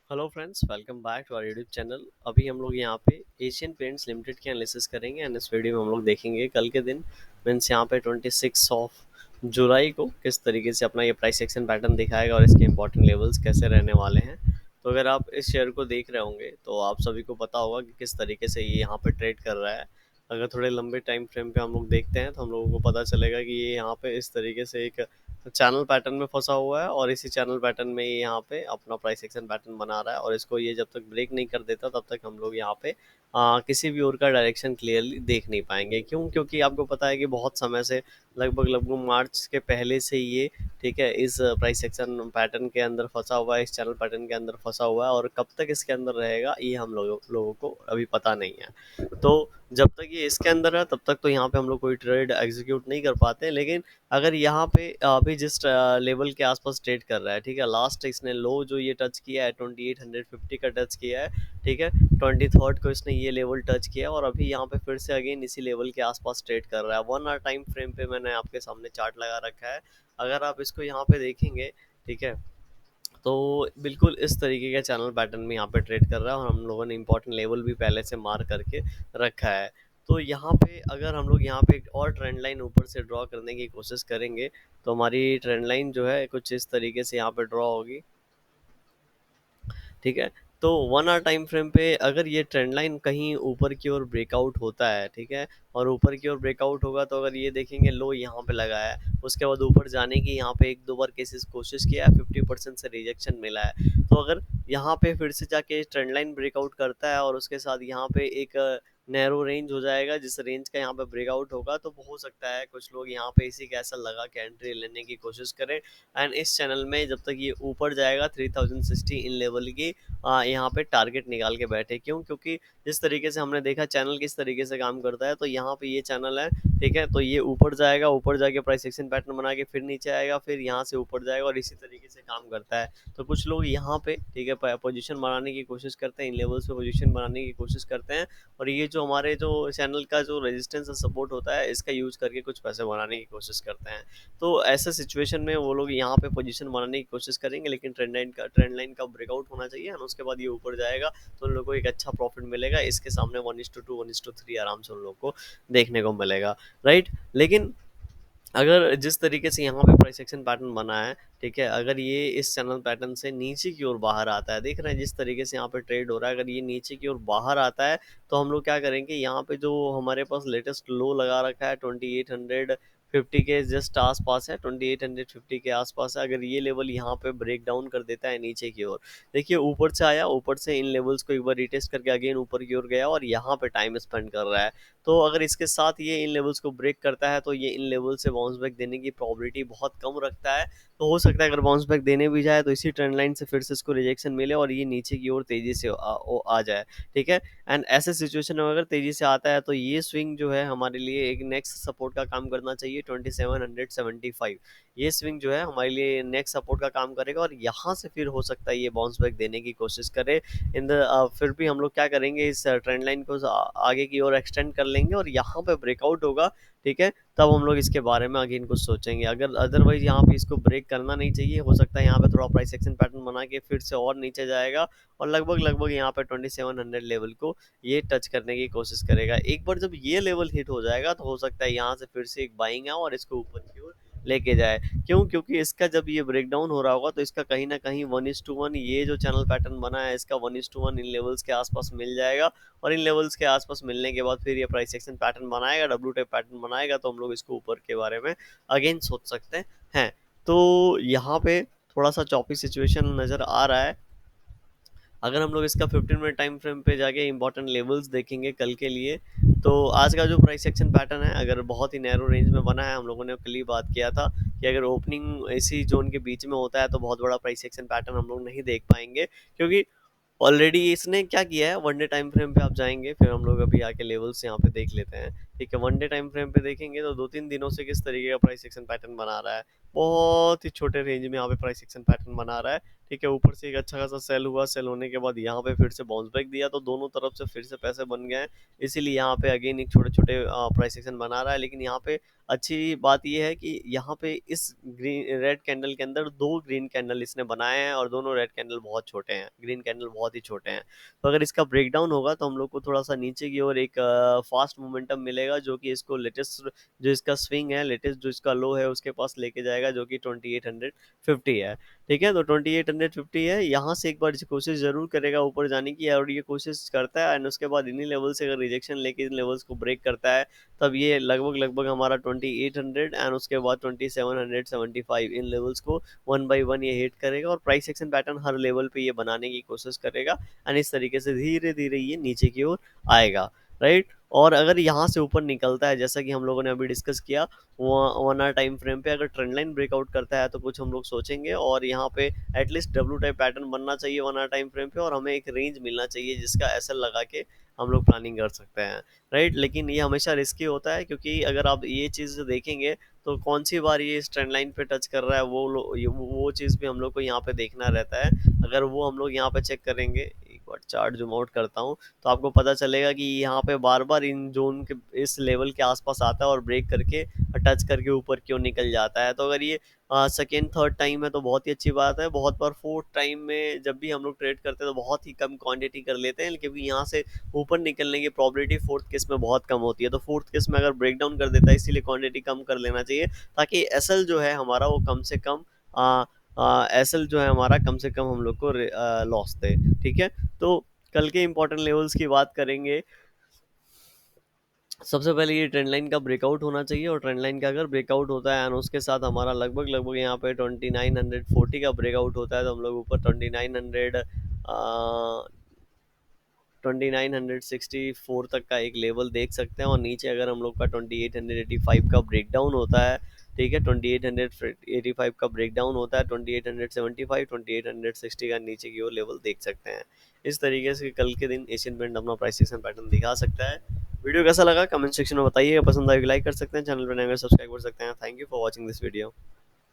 Hello friends, welcome back to our YouTube channel. अभी हम लोग यहाँ पे एशियन पेंट्स लिमिटेड की एनालिसिस करेंगे एंड इस वीडियो में हम लोग देखेंगे कल के दिन मीन्स यहाँ पे 26 ऑफ जुलाई को किस तरीके से अपना ये प्राइस एक्शन पैटर्न दिखाएगा और इसके इंपॉर्टेंट लेवल्स कैसे रहने वाले हैं। तो अगर आप इस शेयर को देख रहे होंगे तो आप सभी को पता होगा कि किस तरीके से ये यहाँ पे ट्रेड कर रहा है। अगर थोड़े लंबे टाइम फ्रेम पे हम लोग देखते हैं तो हम लोगों को पता चलेगा कि ये यहाँ पे इस तरीके से एक चैनल पैटर्न में फंसा हुआ है और इसी चैनल पैटर्न में ये यहाँ पे अपना प्राइस एक्शन पैटर्न बना रहा है और इसको ये जब तक ब्रेक नहीं कर देता तब तक हम लोग यहाँ पे किसी भी ओर का डायरेक्शन क्लियरली देख नहीं पाएंगे। क्यों? क्योंकि आपको पता है कि बहुत समय से लगभग लगभग मार्च के पहले से ये ठीक है इस प्राइस एक्शन पैटर्न के अंदर फंसा हुआ है, इस चैनल पैटर्न के अंदर फंसा हुआ है और कब तक इसके अंदर रहेगा ये हम लोगों को अभी पता नहीं है। तो जब तक ये इसके अंदर है तब तक तो यहाँ पे हम लोग कोई ट्रेड एग्जीक्यूट नहीं कर पाते। लेकिन अगर यहाँ पे अभी जिस लेवल के आसपास ट्रेड कर रहा है, ठीक है, लास्ट इसने लो जो ये टच किया है 2850 का टच किया है, ठीक है, 23rd को इसने ये लेवल टच किया और अभी यहाँ पे फिर से अगेन इसी लेवल के आसपास ट्रेड कर रहा है। 1 आवर टाइम फ्रेम पे मैंने आपके सामने चार्ट लगा रखा है। अगर आप इसको यहाँ पे देखेंगे, ठीक है, तो बिल्कुल इस तरीके का चैनल पैटर्न में यहाँ पे ट्रेड कर रहा है और हम लोगों ने इंपॉर्टेंट लेवल भी पहले से मार्क करके रखा है। तो यहाँ पे अगर हम लोग यहाँ पे एक और ट्रेंड लाइन ऊपर से ड्रॉ करने की कोशिश करेंगे तो हमारी ट्रेंड लाइन जो है कुछ इस तरीके से यहाँ पे ड्रॉ होगी, ठीक है। तो 1 आवर टाइम फ्रेम पे अगर ये ट्रेंड लाइन कहीं ऊपर की ओर ब्रेकआउट होता है, ठीक है, और ऊपर की ओर ब्रेकआउट होगा तो अगर ये देखेंगे लो यहाँ पे लगा है, उसके बाद ऊपर जाने की यहाँ पे एक दो बार केसेस कोशिश किया है, 50% से रिजेक्शन मिला है। तो अगर यहाँ पे फिर से जाके ट्रेंड लाइन ब्रेकआउट करता है और उसके साथ यहाँ पे एक नैरो रेंज हो जाएगा, जिस रेंज का यहाँ पे ब्रेकआउट होगा तो हो सकता है कुछ लोग यहाँ पे इसी का ऐसा लगा के एंट्री लेने की कोशिश करें। एंड इस चैनल में जब तक ये ऊपर जाएगा 3060 इन लेवल की यहाँ पे टारगेट निकाल के बैठे। क्यों? क्योंकि जिस तरीके से हमने देखा चैनल किस तरीके से काम करता है, तो यहाँ पे ये चैनल है, ठीक है, तो ये ऊपर जाएगा, ऊपर जाके प्राइस एक्शन पैटर्न बना के फिर नीचे आएगा, फिर यहाँ से ऊपर जाएगा और इसी तरीके से काम करता है। तो कुछ लोग यहाँ पे, ठीक है, पोजीशन बनाने की कोशिश करते हैं, इन लेवल्स पे पोजीशन बनाने की कोशिश करते हैं और ये जो हमारे जो चैनल का जो रेजिस्टेंस और सपोर्ट होता है इसका यूज करके कुछ पैसे बनाने की कोशिश करते हैं। तो ऐसे सिचुएशन में वो लोग यहाँ पे पोजीशन बनाने की कोशिश करेंगे, लेकिन ट्रेंड लाइन का ब्रेकआउट होना चाहिए और उसके बाद ये ऊपर जाएगा तो उन लोगों को एक अच्छा प्रॉफिट मिलेगा। इसके सामने 1:2 1:3 आराम से उन लोगों को देखने को मिलेगा, राइट। लेकिन अगर जिस तरीके से यहाँ पे प्राइस एक्शन पैटर्न बना है, ठीक है, अगर ये इस चैनल पैटर्न से नीचे की ओर बाहर आता है, देख रहे हैं जिस तरीके से यहाँ पे ट्रेड हो रहा है, अगर ये नीचे की ओर बाहर आता है तो हम लोग क्या करेंगे, यहाँ पे जो हमारे पास लेटेस्ट लो लगा रखा है 2850 के जस्ट आसपास है, 2850 के आसपास है। अगर ये लेवल यहाँ पे ब्रेक डाउन कर देता है नीचे की ओर, देखिए ऊपर से आया, ऊपर से इन लेवल्स को एक बार रिटेस्ट करके अगेन ऊपर की ओर गया और यहाँ पे टाइम स्पेंड कर रहा है। तो अगर इसके साथ ये इन लेवल्स को ब्रेक करता है तो ये इन लेवल से बाउंस बैक देने की प्रोबेबिलिटी बहुत कम रखता है। तो हो सकता है अगर बाउंस बैक देने भी जाए तो इसी ट्रेंड लाइन से फिर से इसको रिजेक्शन मिले और ये नीचे की ओर तेजी से आ जाए, ठीक है। एंड ऐसे सिचुएशन में अगर तेजी से आता है तो ये स्विंग जो है हमारे लिए एक नेक्स्ट सपोर्ट का काम करना चाहिए 2775। ये स्विंग जो है हमारे लिए नेक्स्ट सपोर्ट का काम करेगा और यहाँ से फिर हो सकता है ये बाउंस बैक देने की कोशिश करे। फिर भी हम लोग क्या करेंगे, इस ट्रेंड लाइन को आगे की ओर एक्सटेंड कर लेंगे और यहाँ पे ब्रेकआउट होगा, ठीक है, तब हम लोग इसके बारे में अगेन कुछ सोचेंगे। अगर अदरवाइज यहाँ पे इसको ब्रेक करना नहीं चाहिए, हो सकता है यहाँ पे थोड़ा प्राइस एक्शन पैटर्न बना के फिर से और नीचे जाएगा और लगभग लगभग यहाँ पे 2700 लेवल को ये टच करने की कोशिश करेगा। एक बार जब ये लेवल हिट हो जाएगा तो हो सकता है यहाँ से फिर से एक बाइंग आओ और इसको ऊपर की ओर लेके जाए। क्यों? क्योंकि इसका जब ये ब्रेकडाउन हो रहा होगा तो इसका कहीं ना कहीं 1:1 ये जो चैनल पैटर्न बना है इसका 1:1 इन लेवल्स के आसपास मिल जाएगा और इन लेवल्स के आसपास मिलने के बाद फिर ये प्राइस एक्शन पैटर्न बनाएगा, डब्ल्यू टाइप पैटर्न बनाएगा, तो हम लोग इसको ऊपर के बारे में अगेन सोच सकते हैं। तो यहाँ पे थोड़ा सा चॉपी सिचुएशन नज़र आ रहा है। अगर हम लोग इसका 15 मिनट टाइम फ्रेम पे जाके इंपॉर्टेंट लेवल्स देखेंगे कल के लिए, तो आज का जो प्राइस एक्शन पैटर्न है अगर बहुत ही नैरो रेंज में बना है, हम लोगों ने कल ही बात किया था कि अगर ओपनिंग इसी जोन के बीच में होता है तो बहुत बड़ा प्राइस एक्शन पैटर्न हम लोग नहीं देख पाएंगे। क्योंकि ऑलरेडी इसने क्या किया है, 1 डे टाइम फ्रेम पे आप जाएंगे, फिर हम लोग अभी आके लेवल्स यहाँ पे देख लेते हैं। ठीक है, वन डे टाइम फ्रेम पे देखेंगे तो 2-3 दिनों से किस तरीके का प्राइस एक्शन पैटर्न बना रहा है। बहुत ही छोटे रेंज में यहाँ पे प्राइस एक्शन पैटर्न बना रहा है। ठीक है, ऊपर से एक अच्छा खासा सेल हुआ, सेल होने के बाद यहाँ पे फिर से बाउंस बैक दिया, तो दोनों तरफ से फिर से पैसे बन गए हैं। इसीलिए यहाँ पे अगेन एक छोटे छोटे प्राइस एक्शन बना रहा है। लेकिन यहाँ पे अच्छी बात यह है कि यहाँ पे इस ग्रीन रेड कैंडल के अंदर दो ग्रीन कैंडल इसने बनाए हैं, और दोनों रेड कैंडल बहुत छोटे हैं, ग्रीन कैंडल बहुत ही छोटे हैं। तो अगर इसका ब्रेकडाउन होगा तो हम लोग को थोड़ा सा नीचे की ओर एक फास्ट मोमेंटम मिलेगा, जो कि इसको लेटेस्ट जो इसका स्विंग है, लेटेस्ट जो इसका लो है उसके पास लेके जाएगा, जो कि 2850 है। ठीक है, तो 2850 है, यहाँ से एक बार कोशिश जरूर करेगा ऊपर जाने की, और ये कोशिश करता है, एंड उसके बाद इन्हीं लेवल से अगर रिजेक्शन लेके इन लेवल्स को ब्रेक करता है, तब ये लगभग लगभग हमारा 2800 एंड उसके बाद 2775 इन लेवल्स को वन बाई वन ये हिट करेगा, और प्राइस एक्शन पैटर्न हर लेवल पे ये बनाने की कोशिश करेगा, एंड इस तरीके से धीरे धीरे ये नीचे की ओर आएगा, राइट। और अगर यहाँ से ऊपर निकलता है, जैसा कि हम लोगों ने अभी डिस्कस किया, वन आवर टाइम फ्रेम पे अगर ट्रेंड लाइन ब्रेकआउट करता है तो कुछ हम लोग सोचेंगे, और यहाँ पे एटलीस्ट डब्ल्यू टाइप पैटर्न बनना चाहिए वन आवर टाइम फ्रेम पे, और हमें एक रेंज मिलना चाहिए जिसका एसएल लगा के हम लोग प्लानिंग कर सकते हैं, राइट। लेकिन ये हमेशा रिस्की होता है, क्योंकि अगर आप ये चीज़ देखेंगे तो कौन सी बार ये इस ट्रेंड लाइन पे टच कर रहा है, वो चीज़ भी हम लोग को यहाँ पे देखना रहता है। अगर वो हम लोग यहाँ पे चेक करेंगे, एक बार चार्ट जूम आउट करता हूँ, तो आपको पता चलेगा कि यहाँ पे बार बार इन जोन के इस लेवल के आसपास आता है और ब्रेक करके टच करके ऊपर क्यों निकल जाता है। तो अगर ये सेकेंड थर्ड टाइम है तो बहुत ही अच्छी बात है। बहुत बार फोर्थ टाइम में जब भी हम लोग ट्रेड करते हैं तो बहुत ही कम क्वांटिटी कर लेते हैं, क्योंकि यहाँ से ऊपर निकलने की प्रोबेबिलिटी फोर्थ केस में बहुत कम होती है। तो फोर्थ केस में अगर ब्रेक डाउन कर देता है, इसीलिए क्वांटिटी कम कर लेना चाहिए, ताकि एसएल जो है हमारा वो कम से कम एसएल जो है हमारा कम से कम हम लोग को लॉस दे। ठीक है, तो कल के इंपॉर्टेंट लेवल्स की बात करेंगे। सबसे पहले ये ट्रेंड लाइन का ब्रेकआउट होना चाहिए, और ट्रेंड लाइन का अगर ब्रेकआउट होता है, और उसके साथ हमारा लगभग लगभग यहाँ पे 2940 का ब्रेकआउट होता है, तो हम लोग ऊपर 2964 तक का एक लेवल देख सकते हैं। और नीचे अगर हम लोग का 2885 का ब्रेकडाउन होता है, ठीक है, 2885 का ब्रेकडाउन होता है, 2875 2860 का नीचे की ओर लेवल देख सकते हैं। इस तरीके से कल के दिन एशियन पेंट अपना प्राइस एक्शन पैटर्न दिखा सकता है। वीडियो कैसा लगा कमेंट सेक्शन में बताइए, पसंद आएगा लाइक कर सकते हैं, चैनल पर नए सब्सक्राइब कर सकते हैं। Thank you for watching this video.